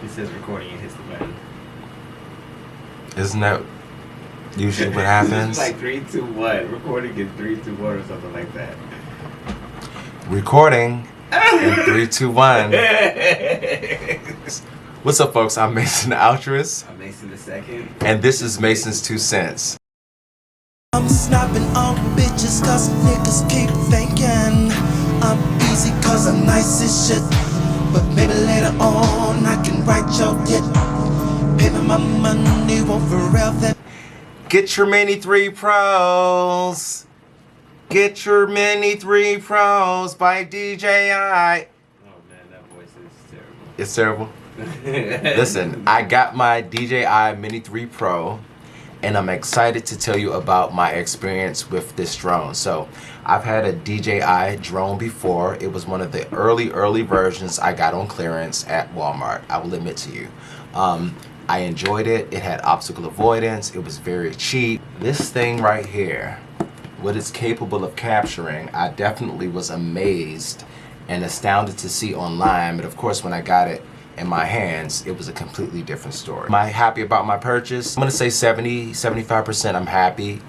It says recording and hits the button. Isn't that usually what happens? It's like 3, 2, 1. Recording is 3, 2, 1 or something like that. Recording in 3, 2, 1. What's up, folks? I'm Mason the Altruist. I'm Mason the Second. And this is Mason's 2 Cents. I'm snapping on bitches cause niggas keep thinking I'm easy cause I'm nice as shit. But maybe later on I can write your dick. Pay me my money, won't forever. Get your Mini 3 Pros. Get your Mini 3 Pros by DJI. Oh man, that voice is terrible. It's terrible? Listen, I got my DJI Mini 3 Pro, and I'm excited to tell you about my experience with this drone. So I've had a DJI drone before. It was one of the early versions I got on clearance at Walmart, I will admit to you. I enjoyed it. It had obstacle avoidance. It was very cheap. This thing right here, what it's capable of capturing, I definitely was amazed and astounded to see online. But of course, when I got it in my hands, it was a completely different story. Am I happy about my purchase? I'm gonna say 75% I'm happy.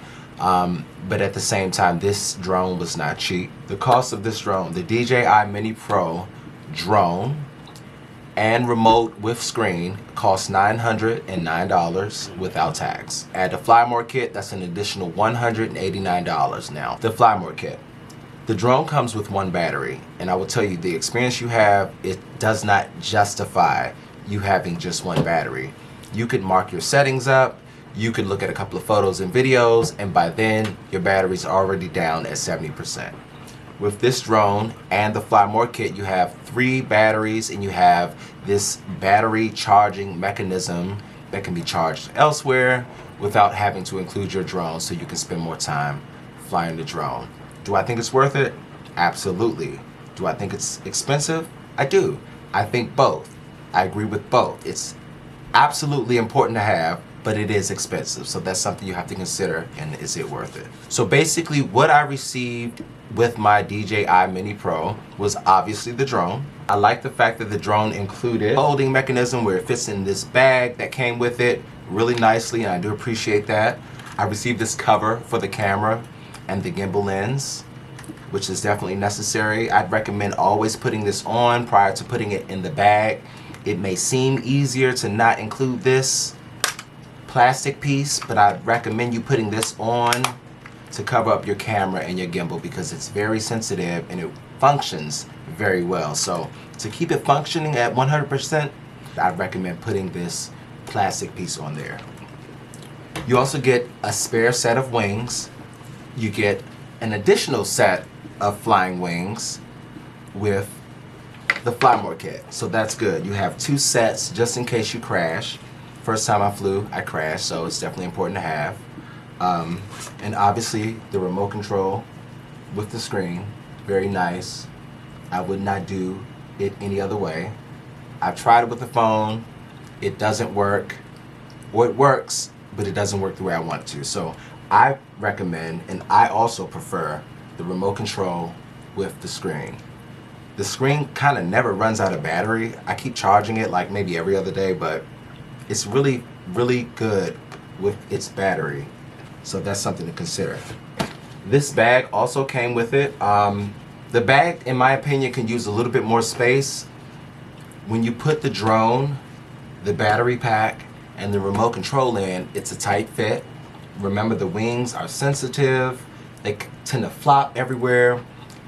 But at the same time, this drone was not cheap. The cost of this drone, the DJI Mini Pro drone and remote with screen, costs $909 without tax. Add the Fly More kit, that's an additional $189 now. The Fly More kit. The drone comes with one battery, and I will tell you, the experience you have, it does not justify you having just one battery. You could mark your settings up, you could look at a couple of photos and videos, and by then, your battery's already down at 70%. With this drone and the Fly More kit, you have 3 batteries, and you have this battery charging mechanism that can be charged elsewhere without having to include your drone, so you can spend more time flying the drone. Do I think it's worth it? Absolutely. Do I think it's expensive? I do. I think both. I agree with both. It's absolutely important to have, but it is expensive. So that's something you have to consider, and is it worth it? So basically what I received with my DJI Mini Pro was obviously the drone. I like the fact that the drone included a holding mechanism where it fits in this bag that came with it really nicely, and I do appreciate that. I received this cover for the camera and the gimbal lens, which is definitely necessary. I'd recommend always putting this on prior to putting it in the bag. It may seem easier to not include this plastic piece, but I'd recommend you putting this on to cover up your camera and your gimbal, because it's very sensitive and it functions very well. So to keep it functioning at 100%, I'd recommend putting this plastic piece on there. You also get a spare set of wings. You get an additional set of flying wings with the Fly More kit. So that's good. You have 2 sets just in case you crash. First time I flew, I crashed, so it's definitely important to have. And obviously the remote control with the screen, very nice. I would not do it any other way. I've tried it with the phone. It doesn't work, or it works, but it doesn't work the way I want it to. So I recommend, and I also prefer, the remote control with the screen. The screen kind of never runs out of battery. I keep charging it like maybe every other day, but it's really good with its battery. So that's something to consider. This bag also came with it. The bag, in my opinion, can use a little bit more space. When you put the drone, the battery pack, and the remote control in, it's a tight fit. Remember, the wings are sensitive. They tend to flop everywhere.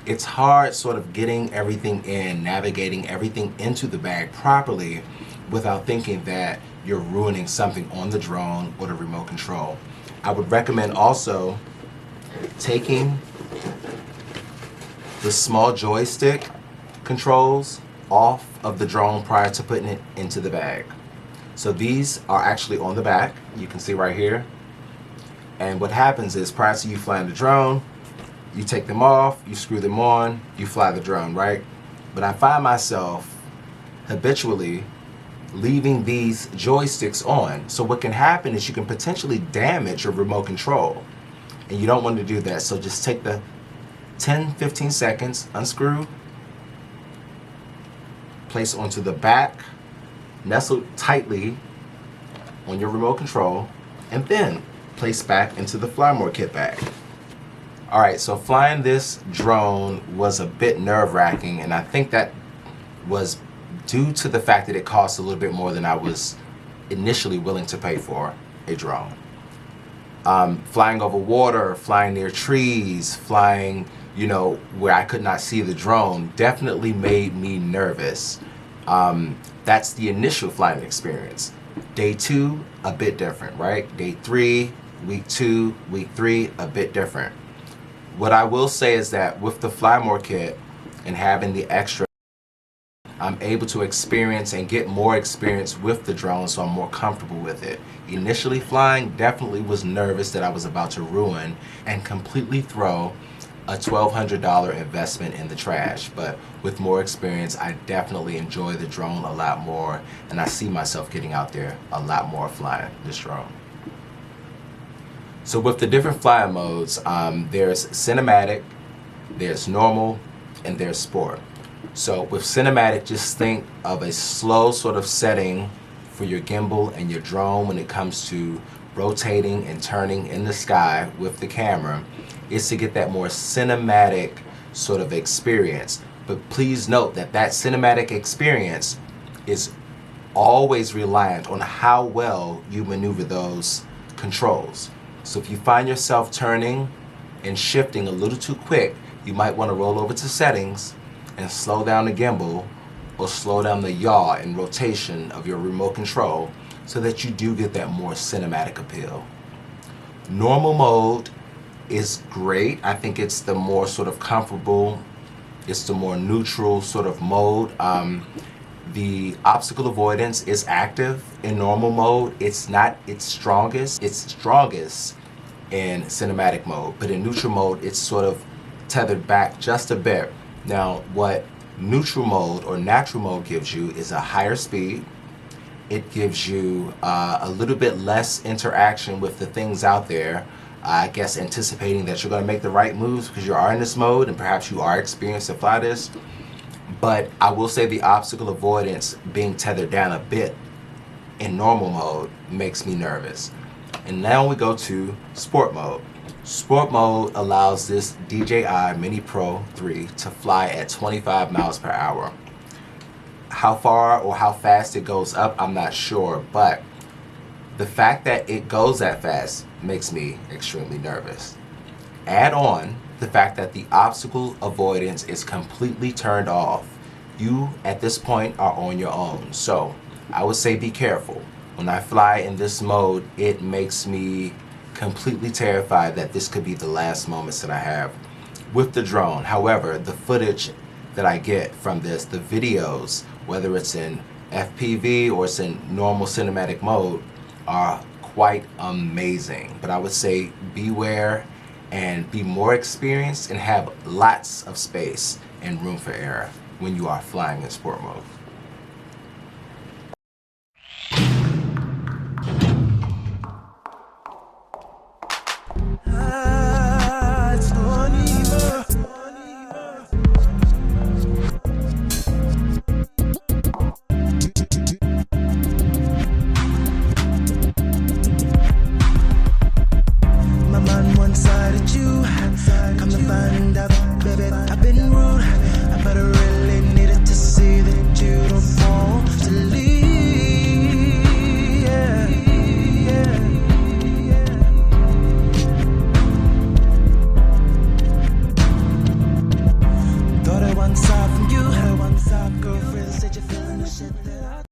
It's hard sort of getting everything in, navigating everything into the bag properly without thinking that you're ruining something on the drone or the remote control. I would recommend also taking the small joystick controls off of the drone prior to putting it into the bag. So these are actually on the back. You can see right here. And what happens is, prior to you flying the drone, you take them off, you screw them on, you fly the drone, right? But I find myself habitually leaving these joysticks on. So what can happen is you can potentially damage your remote control, and you don't want to do that. So just take the 10-15 seconds, unscrew, place onto the back nestled tightly on your remote control, and then placed back into the Fly More kit bag. Alright, so flying this drone was a bit nerve-wracking, and I think that was due to the fact that it cost a little bit more than I was initially willing to pay for a drone. Flying over water, flying near trees, flying, you know, where I could not see the drone definitely made me nervous. That's the initial flying experience. Day 2, a bit different, right? Day 3, week 2, week 3, a bit different. What I will say is that with the Fly More kit and having the extra, I'm able to experience and get more experience with the drone, so I'm more comfortable with it. Initially flying, definitely was nervous that I was about to ruin and completely throw a $1,200 investment in the trash. But with more experience, I definitely enjoy the drone a lot more, and I see myself getting out there a lot more flying this drone. So with the different flying modes, there's cinematic, there's normal, and there's sport. So with cinematic, just think of a slow sort of setting for your gimbal and your drone when it comes to rotating and turning in the sky with the camera. Is to get that more cinematic sort of experience. But please note that that cinematic experience is always reliant on how well you maneuver those controls. So if you find yourself turning and shifting a little too quick, you might want to roll over to settings and slow down the gimbal or slow down the yaw and rotation of your remote control so that you do get that more cinematic appeal. Normal mode is great. I think it's the more sort of comfortable, it's the more neutral sort of mode. The obstacle avoidance is active in normal mode. It's not its strongest. It's strongest in cinematic mode, but in neutral mode, it's sort of tethered back just a bit. Now, what neutral mode or natural mode gives you is a higher speed. It gives you a little bit less interaction with the things out there. I guess anticipating that you're going to make the right moves because you are in this mode and perhaps you are experienced to fly this. But I will say the obstacle avoidance being tethered down a bit in normal mode makes me nervous. And now we go to sport mode. Sport mode allows this DJI Mini Pro 3 to fly at 25 miles per hour. How far or how fast it goes up, I'm not sure, but the fact that it goes that fast makes me extremely nervous. Add on the fact that the obstacle avoidance is completely turned off. You, at this point, are on your own. So I would say be careful. When I fly in this mode, it makes me completely terrified that this could be the last moments that I have with the drone. However, the footage that I get from this, the videos, whether it's in FPV or it's in normal cinematic mode, are quite amazing. But I would say beware and be more experienced and have lots of space and room for error when you are flying in sport mode. Girlfriend said you're feeling the shit that I